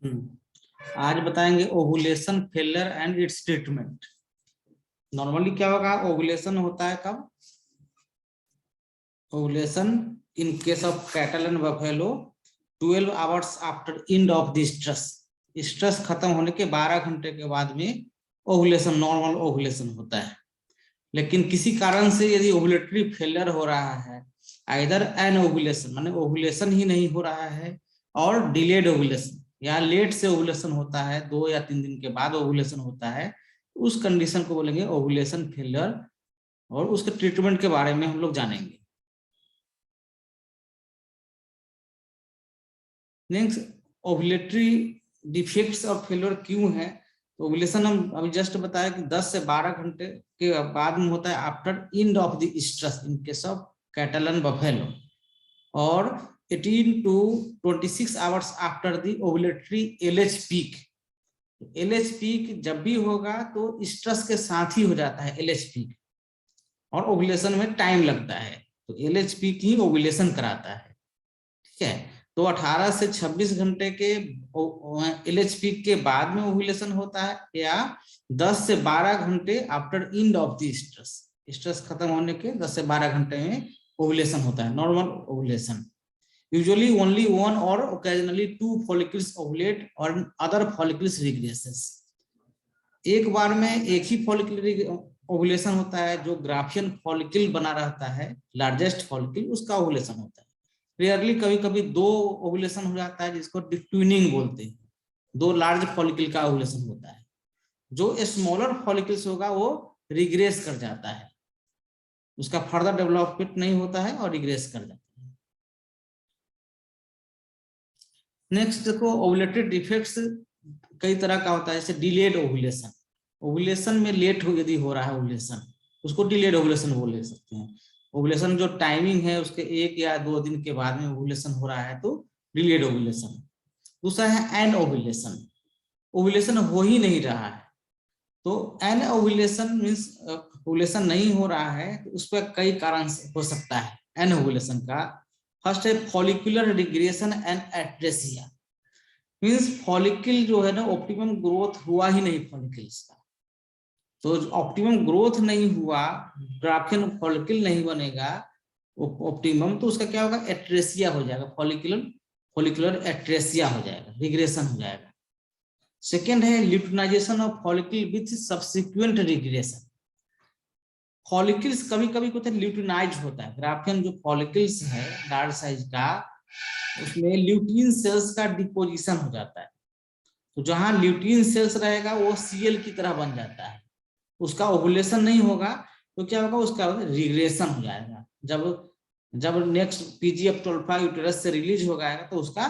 आज बताएंगे ovulation failure and it's treatment. Normally क्या होगा, ओवुलेशन होता है कब? Ovulation in case of cattle and buffalo 12 hours after end of the stress. Stress खत्म होने के 12 घंटे के बाद में ओवुलेशन, नॉर्मल ओवुलेशन होता है। लेकिन किसी कारण से यदि ओवुलेटरी फेलियर हो रहा है, आइदर एन ओवुलेशन माने ओवुलेशन ही नहीं हो रहा है, और डिलेड ओवुलेशन या लेट से ओवुलेशन होता है, 2 या 3 दिन के बाद ओवुलेशन होता है, उस कंडीशन को बोलेंगे ओवुलेशन फेलियर। और उसके ट्रीटमेंट के बारे में हम लोग जानेंगे। नेक्स्ट, ओवुलेटरी डिफेक्ट्स और फेलियर क्यों है? तो ओवुलेशन हम अभी जस्ट बताया कि 10 से 12 घंटे के बाद में होता है after end of the stress in case of cattle and buffalo, और 18 to 26 hours after the ovulatory LH peak. LH peak जब भी होगा तो स्ट्रेस के साथ ही हो जाता है एलएच पीक, और ओवुलेशन में टाइम लगता है, तो एलएच पीक ही ओवुलेशन कराता है। ठीक है, तो 18 से 26 घंटे के एलएच पीक के बाद में ओवुलेशन होता है, या 10 से 12 घंटे after end of the stress. Stress खत्म होने के 10 से 12 घंटे में ओवुलेशन होता है, normal ovulation. Usually only one or occasionally 2 follicles ovulate or other follicles regresses। एक बार में एक ही फॉलिकल ओवुलेशन होता है, जो ग्राफियन फॉलिकल बना रहता है, लार्जेस्ट फॉलिकल, उसका ओवुलेशन होता है। रेयरली कभी कभी 2 ओवुलेशन हो जाता है, जिसको ट्विनिंग बोलते हैं, 2 लार्ज फॉलिकल का ओवुलेशन होता है। जो स्मॉलर फॉलिकल्स होगा वो रिग्रेस कर जाता है, उसका फर्दर डेवलपमेंट नहीं होता है और रिग्रेस कर जाता है। नेक्स्ट देखो, ओवुलेटरी डिफेक्ट्स कई तरह का होता है, जैसे डिलेड ओवुलेशन। ओवुलेशन में लेट हो यदि हो रहा है ओवुलेशन, उसको डिलेड ओवुलेशन बोल सकते हैं। ओवुलेशन जो टाइमिंग है उसके 1 या 2 दिन के बाद में ओवुलेशन हो रहा है तो डिलेड ओवुलेशन। दूसरा है एन ओवुलेशन, ओवुलेशन हो ही नहीं रहा है। तो एन ओवुलेशन मींस ओवुलेशन नहीं हो रहा है, तो उस पर कई कारण से हो सकता है एन ओवुलेशन का। फर्स्ट है follicular regression and atresia, means follicle जो है ना, ऑप्टिमम ग्रोथ हुआ ही नहीं फॉलिकल्स का। तो ऑप्टिमम ग्रोथ नहीं हुआ, ग्राफियन फॉलिकल नहीं बनेगा ऑप्टिमम, तो उसका क्या होगा, एट्रेसिया हो जाएगा, फॉलिकुलर एट्रेसिया हो जाएगा, रिग्रेशन हो जाएगा। सेकेंड है luteinisation of follicle with subsequent regression. Follicles कभी कभी कुछ ल्यूटिनाइज होता है, ग्राफियन जो फॉलिकल्स है लार्ज साइज का, उसमें ल्यूटीन सेल्स का डिपोजिशन हो जाता है। तो जहां ल्यूटीन सेल्स रहेगा वो सीएल की तरह बन जाता है, उसका ओवुलेशन नहीं होगा, तो क्या होगा, उसका रिग्रेशन हो जाएगा। जब नेक्स्ट पीजीएफ-12 यूटेरस से रिलीज हो जाएगा तो उसका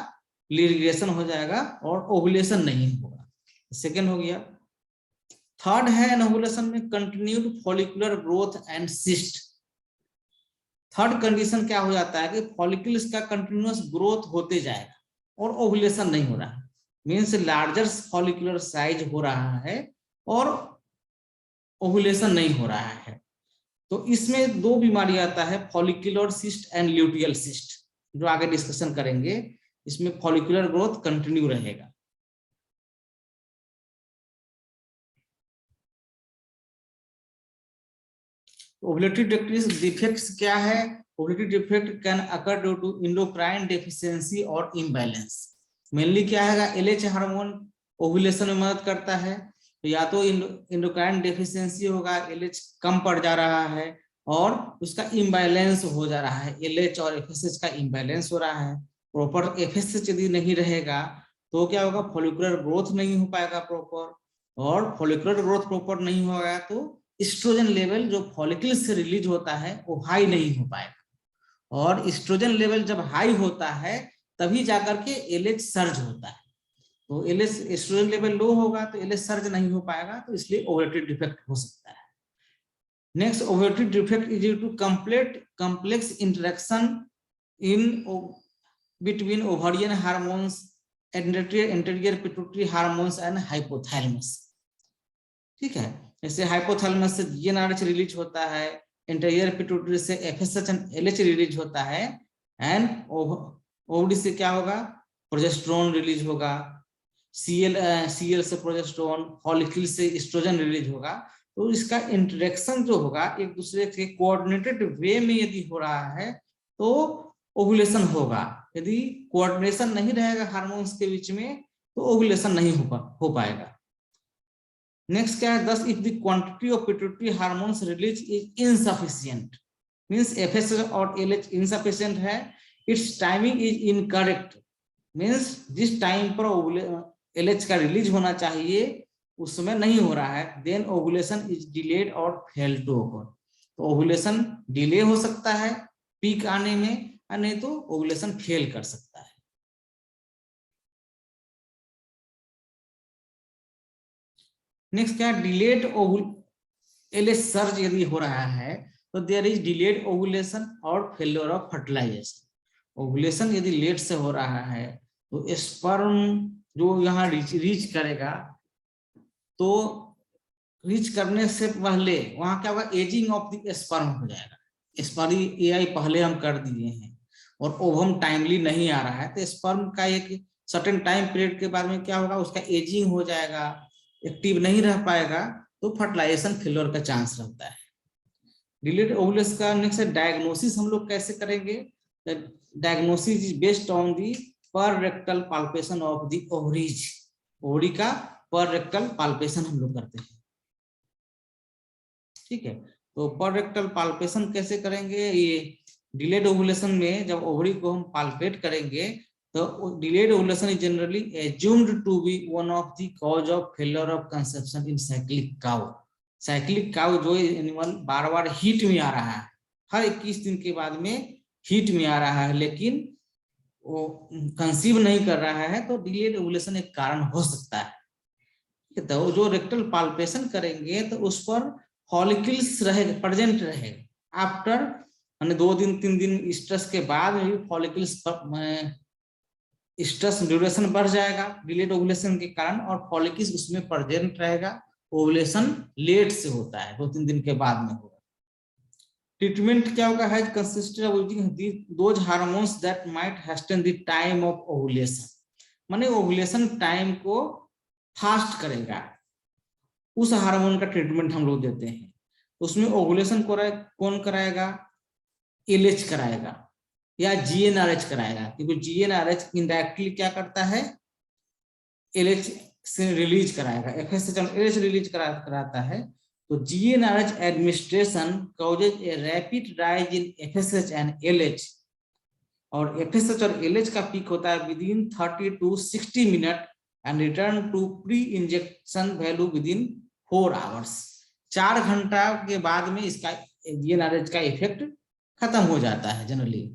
रिग्रेशन हो जाएगा और ओवुलेशन नहीं होगा। सेकेंड हो गया। थर्ड है ओवुलेशन में continued follicular growth and cyst. Third condition क्या हो जाता है कि फॉलिकल्स का कंटिन्यूअस ग्रोथ होते जाएगा और ओवुलेशन नहीं हो रहा है, मींस लार्जर फॉलिकुलर साइज हो रहा है और ओवुलेशन नहीं हो रहा है। तो इसमें 2 बीमारी आता है, follicular cyst and luteal cyst, जो आगे डिस्कशन करेंगे। इसमें फॉलिकुलर ग्रोथ कंटिन्यू रहेगा। ओवुलेटरी डिफेक्ट्स क्या है? Ovulatory defect can occur due to endocrine deficiency और इम्बैलेंस। मेनली क्या है, एलएच हार्मोन ओवुलेशन में मदद करता है, तो या तो एंडोक्राइन डेफिशिएंसी होगा, एलएच कम पड़ जा रहा है, और उसका इम्बैलेंस हो जा रहा है, एलएच और एफएसएच का इम्बैलेंस हो रहा है। प्रॉपर एफएसएच यदि नहीं रहेगा तो क्या होगा, फॉलिकुलर ग्रोथ नहीं हो पाएगा प्रॉपर, और फॉलिकुलर ग्रोथ प्रॉपर नहीं होगा तो एस्ट्रोजन लेवल जो फॉलिकल से रिलीज होता है वो हाई नहीं हो पाएगा, और एस्ट्रोजन लेवल जब हाई होता है तभी जाकर के एलएच सर्ज होता है। तो एलएच एस्ट्रोजन लेवल लो होगा तो एलएच सर्ज नहीं हो पाएगा, तो इसलिए ओवुलेटरी डिफेक्ट हो सकता है। Next, ovulatory defect is due to complex interaction in between ovarian hormones, anterior pituitary hormones and hypothalamus. ठीक है, जैसे हाइपोथैलेमस से जीएनआरएच रिलीज होता है, इंटीरियर पिट्यूटरी से एफएसएच एंड एलएच रिलीज होता है, एंड ओवरी से क्या होगा, प्रोजेस्टेरोन रिलीज होगा, सीएल से प्रोजेस्टेरोन, फॉलिकल से एस्ट्रोजन रिलीज होगा। तो इसका इंटरेक्शन जो होगा एक दूसरे के कोऑर्डिनेटेड वे में यदि हो रहा है तो ओव्यूलेशन होगा। यदि कोऑर्डिनेशन नहीं रहेगा हार्मोन्स के बीच में तो ओव्यूलेशन नहीं हो पाएगा। नेक्स्ट क्या है, thus if the quantity of pituitary hormones release is insufficient, means FSH और LH insufficient है, its timing is incorrect, means जिस टाइम पर LH का रिलीज होना चाहिए उस समय नहीं हो रहा है, then ovulation is delayed or fail to occur। तो ओवुलेशन डिले हो सकता है पीक आने में, नहीं तो ओवुलेशन फेल कर सकता है। नेक्स्ट क्या, डिलेड LH सर्ज यदि हो रहा है तो देयर इज डिलेड ओवुलेशन और फेलियर ऑफ फर्टिलाइजेशन। ओवुलेशन यदि लेट से हो रहा है तो स्पर्म जो यहाँ रीच करेगा, तो रीच करने से पहले वहां क्या होगा, एजिंग ऑफ द स्पर्म हो जाएगा। स्पर्म AI पहले हम कर दिए हैं और ओवम टाइमली नहीं आ रहा है, तो स्पर्म का एक सर्टेन टाइम पीरियड के बाद में क्या होगा, उसका एजिंग हो जाएगा, एक्टिव नहीं रह पाएगा, तो फर्टिलाइजेशन फेलियर का चांस रहता है। डिलेड ओवुलेशन का नेक्स्ट डायग्नोसिस हम लोग कैसे करेंगे, diagnosis is based on the per rectal palpation of the ovaries. Ovary का पर रेक्टल पाल्पेशन हम लोग करते हैं, ठीक है। तो पर रेक्टल पाल्पेशन कैसे करेंगे, ये डिलेड ओवुलेशन में जब ओवरी को हम पाल्पेट करेंगे तो delayed ovulation is generally assumed to be one of the cause of failure of conception in cyclic cow. Cyclic cow जो एनिमल बार बार हीट में आ रहा है, हर 21 दिन के बाद में हीट में आ रहा है, लेकिन वो कंसीव नहीं कर रहा है, तो डिलेड ओवुलेशन एक कारण हो सकता है। तो जो रेक्टल पाल्पेशन करेंगे तो उस पर फॉलिकल्स रहेगा, प्रेजेंट रहेगा। आफ्टर यानी 2 दिन 3 दिन स्ट्रेस के बाद में फॉलिकल्स स्ट्रेस ड्यूरेशन बढ़ जाएगा डिलेड ओवुलेशन के कारण, और फॉलिकल्स उसमें प्रेजेंट रहेगा। ओवुलेशन लेट से होता है, 2-3 दिन के बाद में होगा। ट्रीटमेंट क्या होगा, has consisted of using those hormones that might hasten the time of ovulation. माने ओवुलेशन टाइम को फास्ट करेगा, उस हार्मोन का ट्रीटमेंट हम लोग देते हैं। उसमें ओवुलेशन कौन कराएगा, LH कराएगा या GnRH कराएगा, क्योंकि GnRH इंडायरेक्टली क्या करता है, LH से रिलीज कराएगा, FSH LH रिलीज कराता है। तो GnRH administration causes a rapid rise in FSH and LH, और FSH और LH का पीक होता है within 30 to 60 minute and return to pre injection value within 4 आवर्स। 4 घंटा के बाद में इसका GnRH का इफेक्ट खत्म हो जाता है जनरली।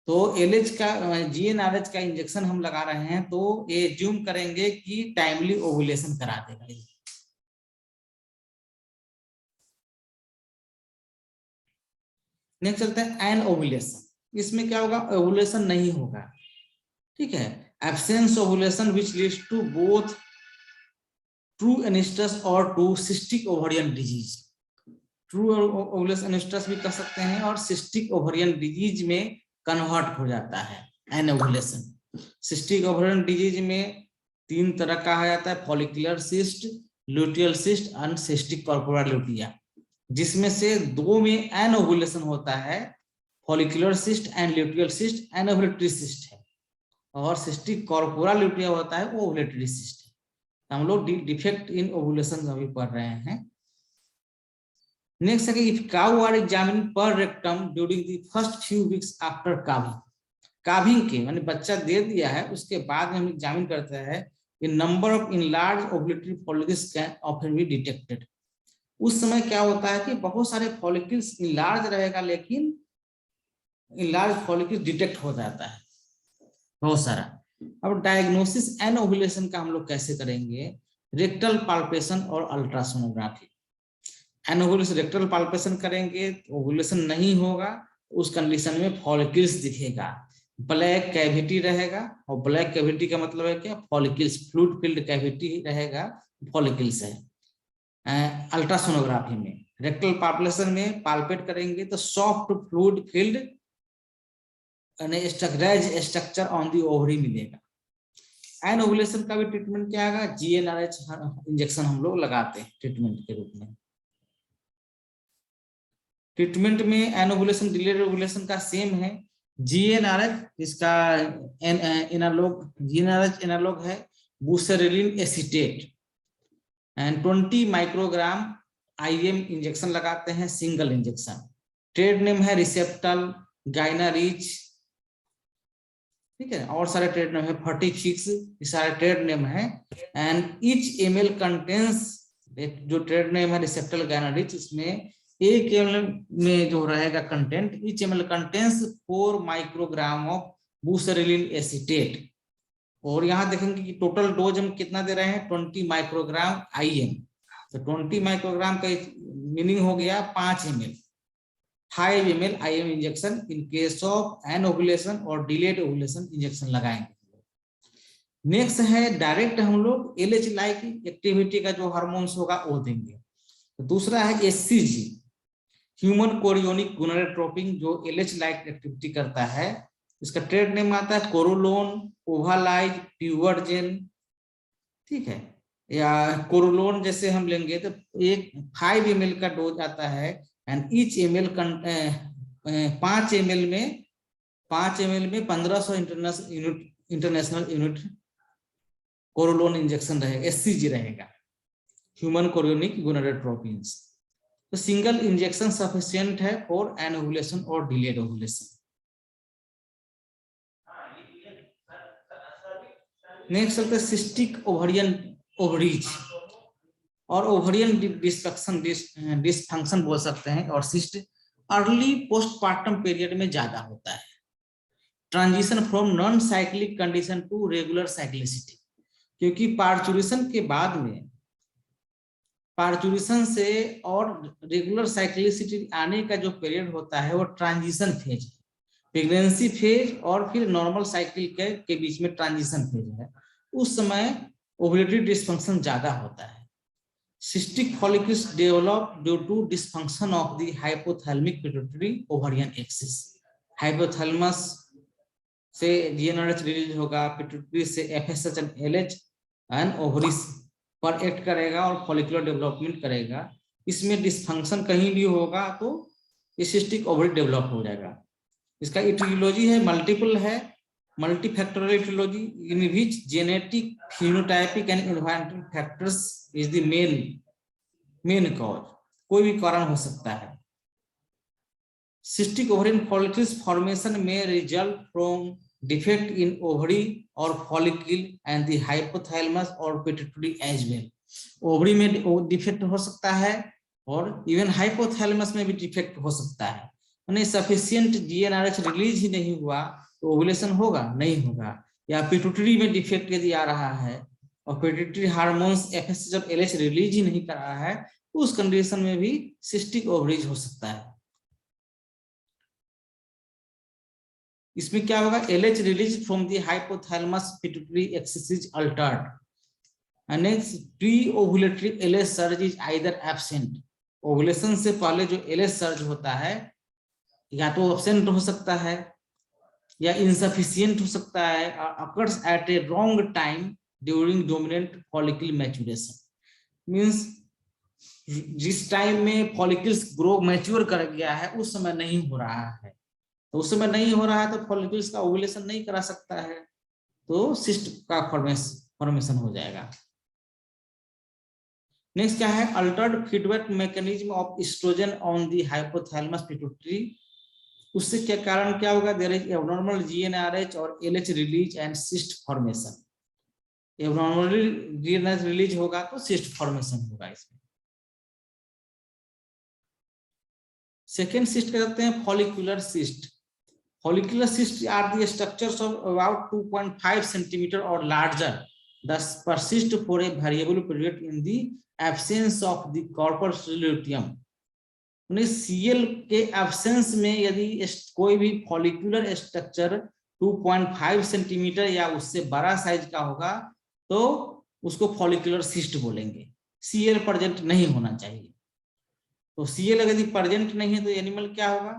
तो LH का GnRH का इंजेक्शन हम लगा रहे हैं तो ये ज्यूम करेंगे कि टाइमली ओवुलेशन करा देगा। नेक्स्ट चलते हैं एन ओवुलेशन। इसमें क्या होगा, ओवुलेशन नहीं होगा, ठीक है। Absence ovulation which leads to both true anestrus और to cystic ovarian disease. True ovulation anestrus भी कर सकते हैं और सिस्टिक ओवरियन डिजीज में कन्वर्ट हो जाता है anovulation. Cystic ovarian disease में 3 तरह का आ जाता है, follicular cyst, luteal cyst and cystic corpora lutea, जिसमें से 2 में एन ओवुलेशन होता है, follicular cyst and luteal cyst anovulatory cyst है, और सिस्टिक कॉर्पोरा ल्यूटिया होता है वो ओवुलेटरी सिस्ट है। हम लोग डिफेक्ट इन ओवुलेशन अभी पढ़ रहे हैं। नेक्स्ट है कि इफ काउ आर एग्जामिन्ड पर rectum during the first few weeks after calving. Calving के माने बच्चा दे दिया है उसके बाद में हम एग्जामिन करते हैं, ये number of enlarge ovulatory follicles can often be detected. उस समय क्या होता है कि बहुत सारे फॉलिकल्स इनलार्ज रहेगा, लेकिन इनलार्ज फॉलिकल्स डिटेक्ट हो जाता है बहुत सारा। अब डायग्नोसिस एन ओवुलेशन का हम लोग कैसे करेंगे, रेक्टल पाल्पेशन और ultrasonography. Anovulation rectal palpation करेंगे, ओवुलेशन नहीं होगा, उस कंडीशन में फॉलिकल्स दिखेगा, ब्लैक कैविटी रहेगा, और ब्लैक कैविटी का मतलब है क्या, फॉलिकल्स, फ्लूइड फिल्ड कैविटी रहेगा, फॉलिकल्स है। अल्ट्रासोनोग्राफी में रेक्टल पाल्पेशन में पाल्पेट करेंगे तो soft fluid filled structure on the ovary मिलेगा। एनओवुलेशन का भी ट्रीटमेंट क्या आएगा, जीएनआरएच इंजेक्शन हम लोग लगाते हैं ट्रीटमेंट के रूप में। ट्रीटमेंट में एनओवुलेशन डिलेड ओवुलेशन का सेम है। जीएनआरएच इसका एनालॉग, जीएनआरएच एनालॉग है buserelin acetate and 20 microgram IM injection लगाते हैं, सिंगल इंजेक्शन। ट्रेड नेम है रिसेप्टल, गाइनारिच, ठीक है, और सारे ट्रेड नेम है, फर्टिफिक्स, ये सारे ट्रेड नेम है। एंड ईच एमएल कंटेंस, जो ट्रेड नेम है रिसेप्टल गाइनारिच, इसमें 1 ml में जो रहेगा content, each ML contains 4 microgram of buserelin acetate. और यहाँ देखेंगे कि टोटल डोज हम कितना दे रहे हैं, 20 माइक्रोग्राम आईएम। तो 20 माइक्रोग्राम का मीनिंग हो गया 5 ml, 5 ml IM injection in case of anovulation और डिलेड ओवुलेशन इंजेक्शन लगाएंगे। नेक्स्ट है डायरेक्ट हम लोग एलएच लाइक एक्टिविटी का जो हार्मोन्स होगा वो देंगे। तो दूसरा है एससीजी, ह्यूमन कोरियोनिक गोनाडोट्रोपिन, जो एलएच लाइक एक्टिविटी करता है। इसका ट्रेड नेम आता है कोरोलोन, ओवालाइज, प्यूवरजेन, ठीक है, या कोरोलोन जैसे हम लेंगे तो एक 5 ml का डोज आता है एंड ईच ml 5 ml में 1500 इंटरनेशनल यूनिट कोरोलोन इंजेक्शन रहेगा, एससीजी रहेगा, ह्यूमन कोरियोनिक गोनाडोट्रोपिन। तो सिंगल इंजेक्शन सफिशिएंट है फॉर एनओवुलेशन और डिलेड ओवुलेशन। नेक्स्ट चलते हैं सिस्टिक ओवरियन ओवरीज और ओवरियन डिसफंक्शन बोल सकते हैं। और सिस्ट अर्ली पोस्टपार्टम पीरियड में ज्यादा होता है। Transition from non cyclic condition to regular cyclicity, क्योंकि पार्चुरेशन के बाद में, पार्चुरेशन से और रेगुलर साइक्लिसिटी आने का जो पीरियड होता है वो ट्रांजिशन फेज है। प्रेगनेंसी फेज और फिर नॉर्मल साइकिल के बीच में ट्रांजिशन फेज है, उस समय ओवुलेटरी डिसफंक्शन ज्यादा होता है। Cystic follicles develop due to dysfunction of the hypothalamic pituitary ovarian axis. Hypothalamus से जीएनआरएच रिलीज होगा, पिट्यूटरी से FSH and LH and ovaries पर एक्ट करेगा और फॉलिकुलर डेवलपमेंट करेगा। इसमें डिसफंक्शन कहीं भी होगा तो सिस्टिक ओवरी डेवलप हो जाएगा। इसका इटियोलॉजी है मल्टीपल है, multifactorial aetiology in which genetic, phenotypic and environmental factors is the main cause. कोई भी कारण हो सकता है। सिस्टिक ओवरियन फॉलिकल्स फॉर्मेशन में result from defect in ovary और फॉलिकल एंड द हाइपोथैलेमस और पिट्यूटरी एज वेल। ओवरी में डिफेक्ट हो सकता है और इवन हाइपोथैलेमस में भी डिफेक्ट हो सकता है। सफिशिएंट जीएनआरएच रिलीज ही नहीं हुआ तो ओवुलेशन होगा नहीं होगा। या पिट्यूटरी में डिफेक्ट यदि आ रहा है और पिट्यूटरी हार्मोन्स एफएसएच और एलएच रिलीज ही नहीं कर रहा है, तो उस कंडीशन में भी सिस्टिक ओवरीज हो सकता है। इसमें क्या होगा, LH release from the hypothalamus pituitary axis is Altered and next pre ovulatory LH surge is either absent. Ovulation से पहले जो एलएच सर्ज होता है या तो एब्सेंट हो सकता है या इनसफिशिएंट हो सकता है, occurs at A wrong time during dominant follicle maturation. Means जिस टाइम में फॉलिकल्स ग्रो मैच्योर कर गया है उस समय नहीं हो रहा है, तो उस समय नहीं हो रहा है तो फॉलिकल्स का ओवुलेशन नहीं करा सकता है, तो सिस्ट का फॉर्मेशन हो जाएगा। नेक्स्ट क्या है, Altered feedback mechanism of oestrogen on the hypothalamus pituitary. उससे क्या कारण क्या होगा, देयर इज एब्नॉर्मल जीएनआरएच और LH release and cyst formation. Abnormally GnRH release होगा तो सिस्ट फॉर्मेशन होगा इसमें। सेकेंड सिस्ट कहते हैं follicular cyst. Follicular cyst are the structures of about 2.5 centimetre और larger thus persist for a variable period in the absence of the corpus luteum। CL के absence में यदि कोई भी फॉलिकुलर स्ट्रक्चर 2.5 सेंटीमीटर या उससे बड़ा साइज का होगा तो उसको फॉलिकुलर सिस्ट बोलेंगे। सीएल प्रेजेंट नहीं होना चाहिए। तो सीएल यदि प्रेजेंट नहीं है तो एनिमल क्या होगा,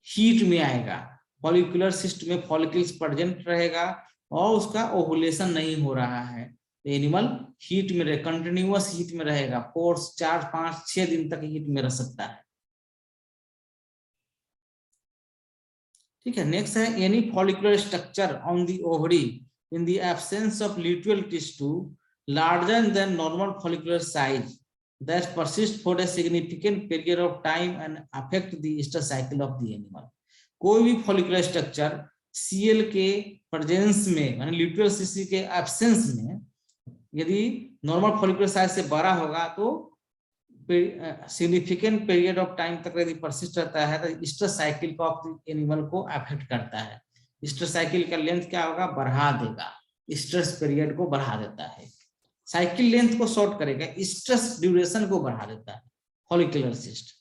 हीट में आएगा। फॉलिकुलर सिस्ट में फॉलिकल्स प्रेजेंट रहेगा और उसका ओवुलेशन नहीं हो रहा है, तो एनिमल हीट में रहे, कंटिन्यूअस हीट में रहेगा, 4, 5, 6 दिन तक हीट में रह सकता है। ठीक है, नेक्स्ट है any follicular structure on the ovary in the absence of luteal tissue larger than normal follicular size that persist for a significant period of time and affect the estrous cycle of the animal। कोई भी follicular structure CL के presence में यानी luteal tissue के absence में यदि normal follicular size से बड़ा होगा तो सिग्निफिकेंट पीरियड ऑफ टाइम तक यदि परसिस्ट रहता है तो एस्ट्रस साइकिल को ऑफ द एनिमल को अफेक्ट करता है। एस्ट्रस साइकिल का लेंथ क्या होगा, बढ़ा देगा, एस्ट्रस पीरियड को बढ़ा देता है, साइकिल लेंथ को शॉर्ट करेगा, स्ट्रेस ड्यूरेशन को बढ़ा देता है फॉलिकुलर सिस्ट।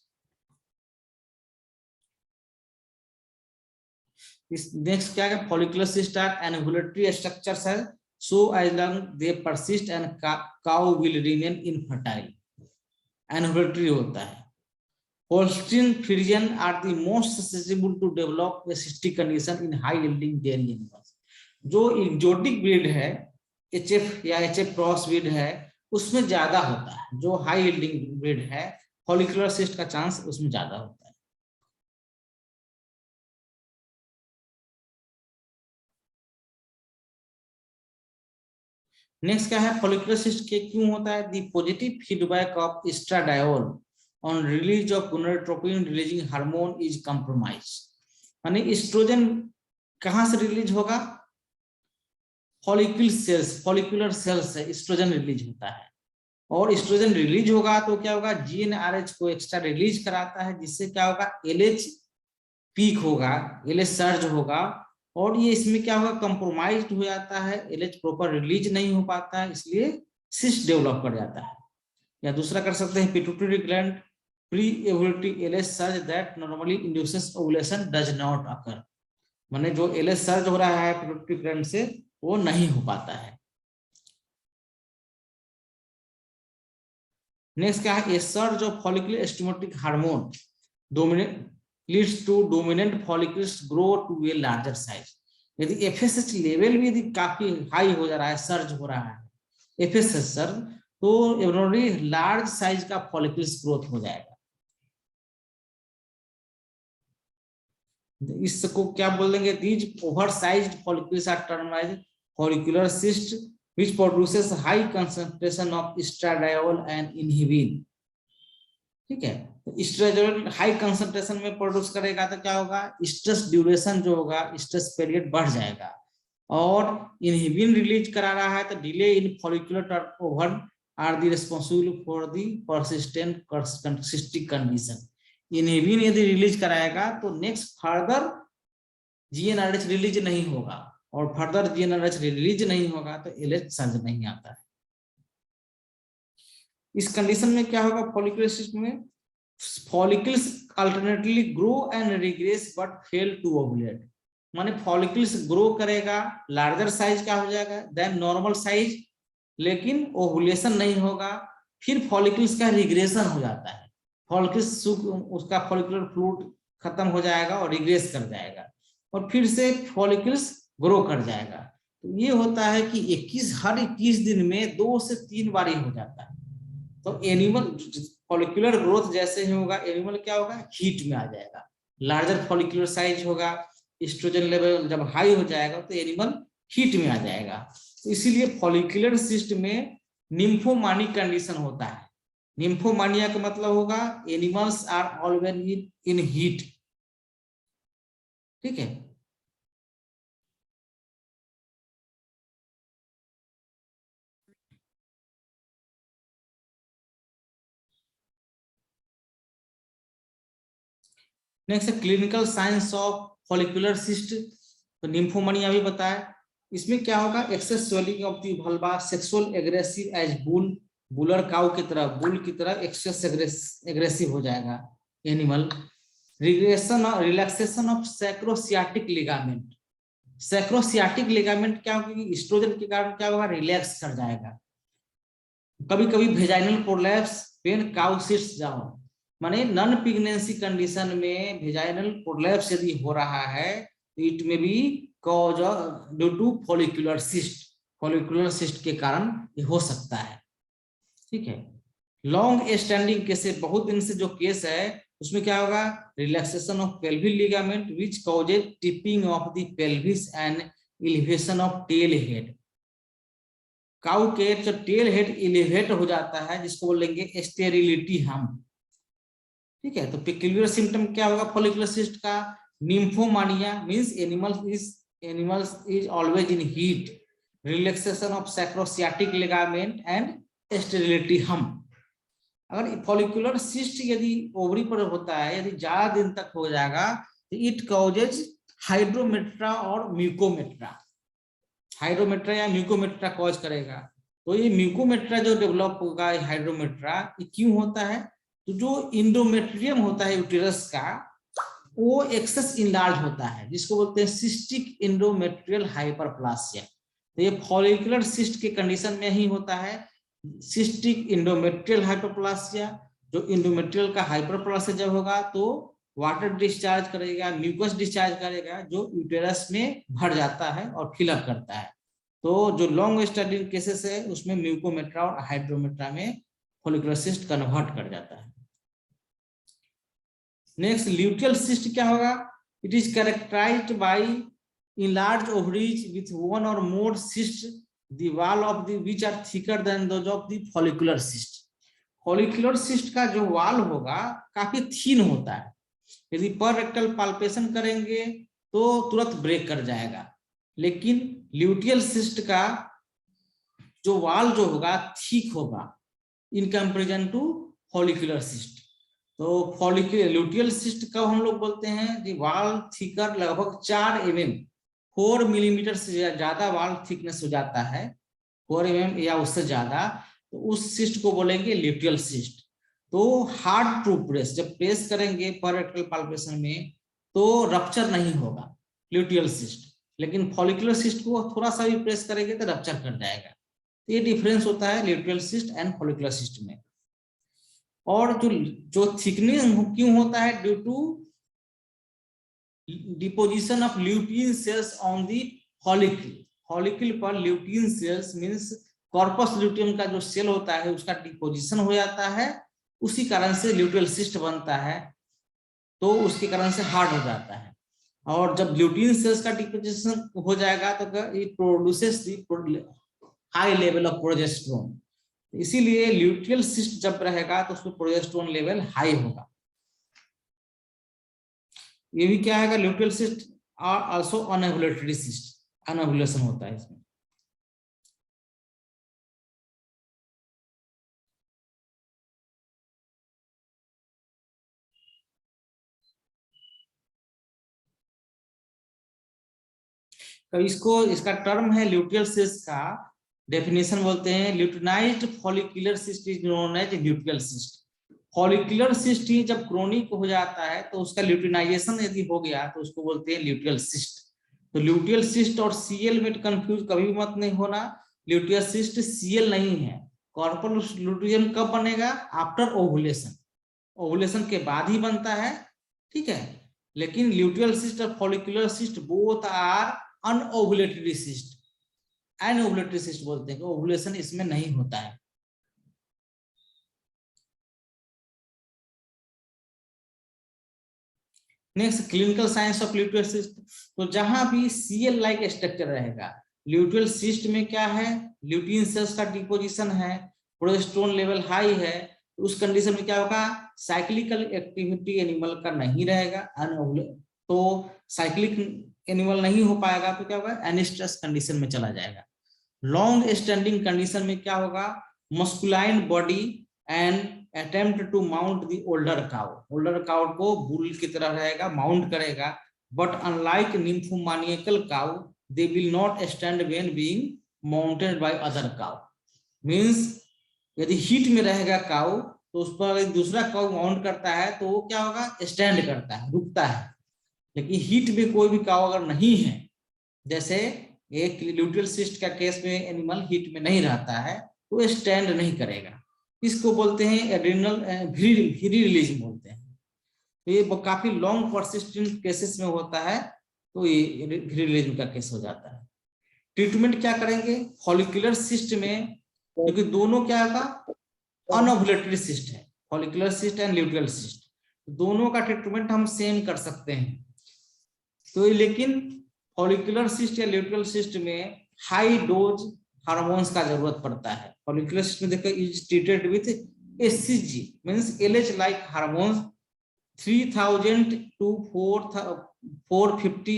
इस नेक्स्ट क्या है, follicular cyst are anovulatory structures है, so as long they persist and cow will remain infertile. Anovulatory होता है। Holstein Friesian are the most susceptible to develop a cystic condition in high yielding dairy animals. जो exotic breed है, HF या HF cross breed है, उसमें ज्यादा होता है। जो हाई यील्डिंग ब्रीड है फॉलिकुलर सिस्ट का चांस उसमें ज्यादा होता है। नेक्स्ट क्या है, फॉलिकुलर सिस्ट के क्यों होता है, the positive feedback of estradiol on release of gonadotropin releasing hormone is compromise. यानी एस्ट्रोजन कहां से रिलीज होगा, फॉलिकुलर सेल्स से एस्ट्रोजन रिलीज होता है, और एस्ट्रोजन रिलीज होगा तो क्या होगा, जीएनआरएच को एक्स्ट्रा रिलीज कराता है, जिससे क्या होगा, एलएच पीक होगा, एलएच सर्ज होगा, और ये इसमें क्या होगा, कंप्रोमाइज्ड हो जाता है, एलएच प्रॉपर रिलीज नहीं हो पाता है, इसलिए सिस्ट डेवलप कर जाता है। या दूसरा कर सकते हैं, pituitary gland pre ovulatory LH surge that normally induces ovulation does not occur. माने जो एलएच सर्ज हो रहा है पिट्यूटरी ग्लैंड से वो नहीं हो पाता है। नेक्स्ट क्या है, a surge of follicular stimulating hormone dominate leads to dominant follicles grow to a larger size. यदि एफएसएच लेवल भी यदि काफी हाई हो जा रहा है, सर्ज हो रहा है एफएसएच सर्ज, तो एब्नॉर्मली लार्ज साइज का फॉलिकल्स ग्रोथ हो जाएगा। इसको क्या बोल देंगे, these oversized follicles are termed as follicular cyst which produces high concentration of estradiol and inhibin। ठीक है, तो एस्ट्राडियोल हाई कंसंट्रेशन में प्रोड्यूस करेगा तो क्या होगा, स्ट्रेस ड्यूरेशन जो होगा, स्ट्रेस पीरियड बढ़ जाएगा, और इनहिबिन रिलीज करा रहा है तो delay in follicular turnover are the responsible for the persistent cystic condition. Inhibin यदि रिलीज कराएगा तो नेक्स्ट फर्दर जीएनआरएच रिलीज नहीं होगा, और फर्दर जीएनआरएच रिलीज नहीं होगा तो एलएच सर्ज नहीं आता है। इस कंडीशन में क्या होगा, फॉलिकुलर सिस्ट में follicles alternately grow and regress but fail to ovulate. माने फॉलिकल्स ग्रो करेगा, लार्जर साइज का हो जाएगा देन नॉर्मल साइज, लेकिन ओवुलेशन नहीं होगा, फिर फॉलिकल्स का रिग्रेशन हो जाता है, फॉलिकल्स उसका फॉलिकुलर फ्लूइड खत्म हो जाएगा और रिग्रेस कर जाएगा, और फिर से फॉलिकल्स ग्रो कर जाएगा। तो ये होता है कि हर 21 दिन में 2 से 3 बार हो जाता है। तो एनिमल फॉलिकुलर ग्रोथ जैसे ही होगा, एनिमल क्या होगा, हीट में आ जाएगा, लार्जर फॉलिकुलर साइज होगा, एस्ट्रोजन लेवल जब हाई हो जाएगा तो एनिमल हीट में आ जाएगा। तो इसीलिए फॉलिकुलर सिस्ट में निम्फोमानिक कंडीशन होता है। निम्फोमानिया का मतलब होगा animals are always in heat. ठीक है, next clinical science of follicular cyst. तो निम्फोमानिया भी बताया, इसमें क्या होगा, excess swelling of the vulva, sexual aggressive as bull, buller cow की तरह, बुल की तरह एक्सेस एग्रेसिव हो जाएगा एनिमल। रिग्रेशन और relaxation of sacrosciatic ligament. Sacrosciatic ligament क्या होगा, एस्ट्रोजन के कारण क्या होगा, रिलैक्स कर जाएगा। कभी कभी vaginal prolapse when cow sits down, माने नॉन प्रेगनेंसी कंडीशन में वेजाइनल प्रोलैप्स यदि हो रहा है तो it may be cause due to follicular cyst, follicular cyst के कारण ये हो सकता है। ठीक है, लॉन्ग स्टैंडिंग केसेस, बहुत दिन से जो केस है उसमें क्या होगा, relaxation of pelvic ligament which causes tipping of the pelvis and elevation of tail head. Cow के जो टेल हेड एलिवेट हो जाता है जिसको बोलेंगे स्टेरिलिटी हम। ठीक है, तो पेक्यूलियर सिम्टम क्या होगा फॉलिकुलर सिस्ट का, nymphomania means animals is always in heat, relaxation of sacrosciatic ligament and sterility हम। अगर फॉलिकुलर सिस्ट यदि ओवरी पर होता है, यदि ज्यादा दिन तक हो जाएगा तो इट कॉजेज हाइड्रोमेट्रा और म्यूकोमेट्रा, हाइड्रोमेट्रा या म्यूकोमेट्रा कॉज करेगा। तो ये म्यूकोमेट्रा जो डेवलप होगा हाइड्रोमेट्रा, ये क्यों होता है, तो जो इंडोमेट्रियम होता है यूटेरस का वो एक्सेस इनलार्ज होता है, जिसको बोलते हैं सिस्टिक इंडोमेट्रियल हाइपरप्लासिया। तो ये फॉलिकुलर सिस्ट के कंडीशन में ही होता है, सिस्टिक इंडोमेट्रियल हाइपरप्लासिया। जो इंडोमेट्रियल का हाइपरप्लासिया जब होगा तो वाटर डिस्चार्ज करेगा, म्यूकस डिस्चार्ज करेगा जो यूटेरस में भर जाता है और फिलअप करता है। तो जो लॉन्ग स्टैंडिंग केसेस है उसमें म्यूकोमेट्रा और हाइड्रोमेट्रा में फॉलिकुलर सिस्ट कन्वर्ट कर जाता है। नेक्स्ट ल्यूटियल सिस्ट क्या होगा, it is characterised by enlarged ovaries with one or more cysts, the wall of the which are thicker than those of the follicular cyst। Follicular cyst का जो वाल होगा काफी थीन होता है, यदि पर रेक्टल पाल्पेशन करेंगे तो तुरंत ब्रेक कर जाएगा, लेकिन ल्यूटियल सिस्ट का जो वाल जो होगा थिक होगा in comparison to follicular cyst. तो फॉलिकुलर ल्यूटियल सिस्ट का हम लोग बोलते हैं कि वाल थिकर लगभग 4 mm 4 मिलीमीटर से ज्यादा वाल थिकनेस हो जाता है, 4 mm या उससे ज्यादा, तो उस सिस्ट को बोलेंगे ल्यूटियल सिस्ट। तो हार्ड टू प्रेस, जब प्रेस करेंगे पर रेक्टल पाल्पेशन में तो रप्चर नहीं होगा ल्यूटियल सिस्ट, लेकिन फॉलिकुलर सिस्ट को थोड़ा सा भी प्रेस करेंगे तो रप्चर कर जाएगा। तो ये डिफरेंस होता है luteal cyst and follicular cyst में। और जो थिकनेस क्यों होता है, due to deposition of lutein cells on the follicle. Follicle पर lutein cells means corpus luteum का जो सेल होता है उसका डिपोजिशन हो जाता है, उसी कारण से ल्यूटियल सिस्ट बनता है, तो उसके कारण से हार्ड हो जाता है। और जब ल्यूटिन सेल्स का डिपोजिशन हो जाएगा तो it produces the high level of progesterone, इसीलिए ल्यूटियल सिस्ट जब रहेगा तो उसमें प्रोजेस्टेरोन लेवल हाई होगा। ये भी क्या है, luteal cyst are also anovulatory cyst, anovulation होता है इसमें। तो इसको इसका टर्म है ल्यूटियल सिस्ट का डेफिनेशन बोलते हैं, luteinized follicular cyst is known as luteal cyst. Follicular cyst ही जब क्रोनिक हो जाता है तो उसका ल्यूटिनाइजेशन यदि हो गया तो उसको बोलते हैं ल्यूटियल सिस्ट। तो ल्यूटियल सिस्ट और सीएल में कंफ्यूज कभी मत नहीं होना, ल्यूटियल सिस्ट सीएल नहीं है। कॉर्पस ल्यूटियम कब बनेगा, आफ्टर ओवुलेशन, ओवुलेशन के बाद ही बनता है। ठीक है, लेकिन ल्यूटियल सिस्ट और follicular cyst both are anovulatory cyst, anovulatory cyst बोलते हैं, ओवुलेशन इसमें नहीं होता है। Next clinical science of luteal cyst, तो जहां भी सीएल लाइक स्ट्रक्चर रहेगा, ल्यूटियल सिस्ट में क्या है, ल्यूटिन सेल्स का डिपोजिशन है, प्रोजेस्टेरोन लेवल हाई है, तो उस कंडीशन में क्या होगा, साइक्लिकल एक्टिविटी एनिमल का नहीं रहेगा, तो साइक्लिक एनिमल नहीं हो पाएगा तो क्या होगा, एनिस्ट्रस कंडीशन में चला जाएगा। लॉन्ग स्टैंडिंग कंडीशन में क्या होगा, masculine body and attempt to mount the older cow, older cow को बुल की तरह रहेगा, माउंट करेगा, but unlike nymphomaniacal cow they will not stand when being mounted by other cow. Means यदि heat में रहेगा काउ तो उस पर दूसरा काउ माउंट करता है तो वो क्या होगा, स्टैंड करता है, रुकता है। लेकिन हीट में कोई भी काउ अगर नहीं है, जैसे एक ल्यूटियल सिस्ट का केस में एनिमल हीट में नहीं रहता है तो स्टैंड नहीं करेगा, इसको बोलते हैं एड्रिनल विरिलिज्म बोलते हैं। तो ये काफी लॉन्ग परसिस्टेंट केसेस में होता है, तो ये रिलीज का केस हो जाता है। ट्रीटमेंट क्या करेंगे, फॉलिकुलर सिस्ट में, क्योंकि दोनों क्या का अनओव्युलेटरी सिस्ट है, follicular cyst and luteal cyst, दोनों का ट्रीटमेंट हम सेम कर सकते हैं। तो लेकिन फॉलिकुलर सिस्ट या ल्यूटियल सिस्ट में हाई डोज हार्मोन्स का जरूरत पड़ता है। फॉलिकुलर सिस्ट में देखो is treated with HCG means LH like hormones 3000 to 450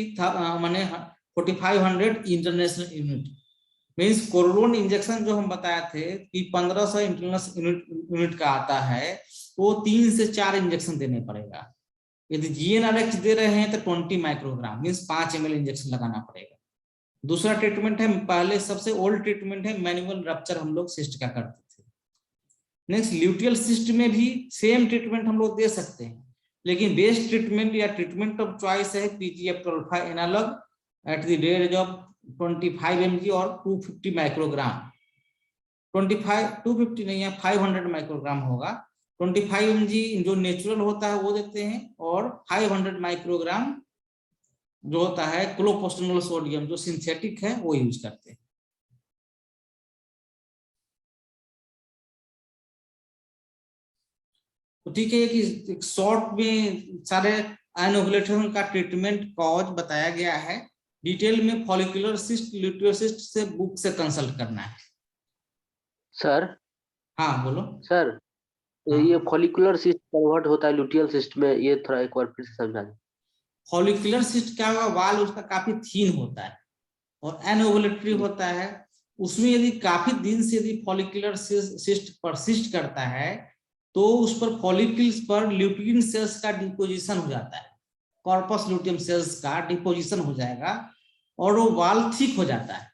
माने 4500 इंटरनेशनल यूनिट मींस कोरोन इंजेक्शन जो हम बताए थे कि 1500 इंटरनेशनल यूनिट का आता है, वो 3 से 4 इंजेक्शन देने पड़ेगा। यदि जीएनआरएच दे रहे हैं तो 20 माइक्रोग्राम मींस 5 ml इंजेक्शन लगाना पड़ेगा। दूसरा ट्रीटमेंट है, पहले सबसे ओल्ड ट्रीटमेंट है मैनुअल रप्चर, हम लोग सिस्ट का करते थे। नेक्स्ट ल्यूटियल सिस्ट में भी सेम ट्रीटमेंट हम लोग दे सकते हैं, लेकिन बेस्ट ट्रीटमेंट या ट्रीटमेंट ऑफ चॉइस है PGF-12 analog at the rate of 25 mg और 250 माइक्रोग्राम। 250 नहीं है, 500 माइक्रोग्राम होगा। 25 mg जो नेचुरल होता है वो देते हैं, और 500 माइक्रोग्राम जो होता है क्लोपोस्टिनोल सोडियम जो सिंथेटिक है वो यूज करते हैं। तो ठीक है कि शॉर्ट में सारे एनोवुलेशन का ट्रीटमेंट कॉज बताया गया है। डिटेल में फॉलिकुलर सिस्ट ल्यूटियल सिस्ट से बुक से कंसल्ट करना है। सर हाँ बोलो सर, हाँ। ये फॉलिकुलर सिस्ट कन्वर्ट होता है ल्यूटियल सिस्ट में, ये थोड़ा एक बार फिर से समझा दें। फॉलिकुलर सिस्ट क्या होगा, वाल उसका काफी थीन होता है और एनओवुलेटरी होता है। उसमें यदि काफी दिन से यदि फॉलिकुलर सिस्ट परसिस्ट करता है तो उस पर फॉलिकल्स पर ल्यूटिन सेल्स का डिपोजिशन हो जाता है, कॉर्पस ल्यूटियम सेल्स का डिपोजिशन हो जाएगा और वो वाल थिक हो जाता है।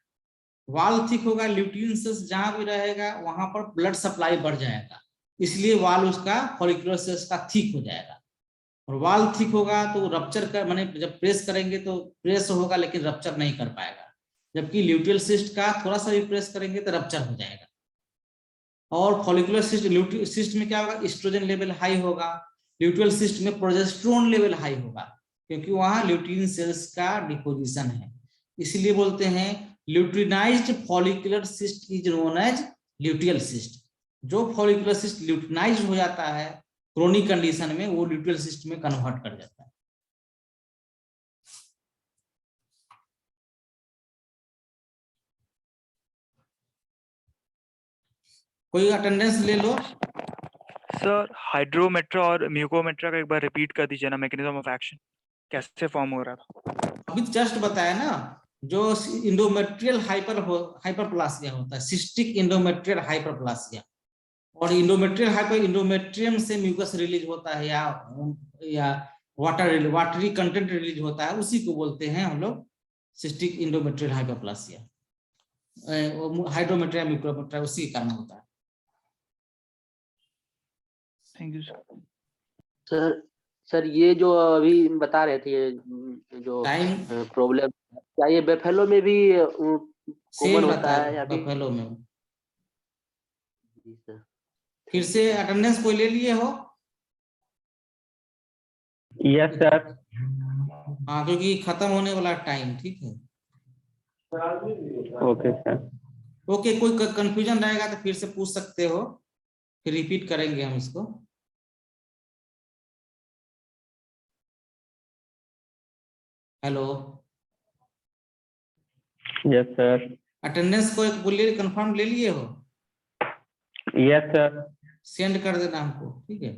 वाल थिक होगा, ल्यूटिन सेल्स जहां भी रहेगा वहां पर ब्लड सप्लाई बढ़ जाएगा, इसलिए वाल उसका फॉलिकुलर सेल्स का थिक हो जाएगा। और वाल थिक होगा तो रप्चर कर माने जब प्रेस करेंगे तो प्रेस होगा लेकिन रप्चर नहीं कर पाएगा, जबकि ल्यूटियल सिस्ट का थोड़ा सा भी प्रेस करेंगे तो रप्चर हो जाएगा। और फॉलिकुलर सिस्ट में क्या होगा, एस्ट्रोजन लेवल हाई होगा, ल्यूटियल सिस्ट में प्रोजेस्टेरोन लेवल हाई होगा, क्योंकि वहां ल्यूटिन सेल्स का डिपोजिशन है। इसलिए बोलते हैं luteinized follicular cyst is known as luteal cyst. जो फॉलिकुलर सिस्ट ल्यूटिनाइज्ड हो जाता है क्रोनिक कंडीशन में, वो ल्यूटियल सिस्ट में कन्वर्ट कर जाता है। कोई अटेंडेंस ले लो। सर हाइड्रोमेट्रा और म्यूकोमेट्रा का एक बार रिपीट कर दीजिए ना, मैकेनिज्म ऑफ एक्शन कैसे फॉर्म हो रहा था। अभी जस्ट बताया ना, जो इंडोमेट्रियल हाइपरप्लासिया होता है, सिस्टिक इंडोमेट्रियल हाइपरप्लासिया, और इंडोमेट्रियल हाइपर इंडोमेट्रियम से म्यूकस रिलीज होता है या वाटरी कंटेंट रिलीज होता है, उसी को बोलते हैं हम लोग सिस्टिक इंडोमेट्रियल हाइपरप्लासिया। हाइड्रोमेट्रिया म्यूकोमेट्रिया उसी के कारण होता है। Thank you sir. Sir sir ये जो अभी बता रहे थे, ये जो टाइम प्रॉब्लम, क्या ये बेफेलो में भी सेम कॉमन रहता होता है या है फिर? बफेलो में। जी सर। फिर से अटेंडेंस कोई ले लिए हो? Yes sir. हाँ, क्योंकि खत्म होने वाला टाइम। ठीक है, ओके सर। ओके। कोई कंफ्यूजन रहेगा तो फिर से पूछ सकते हो, फिर रिपीट करेंगे हम इसको। Hello, yes sir. अटेंडेंस को एक बोलिए, कंफर्म ले लिए हो? Yes sir. सेंड कर देना हमको, ठीक है।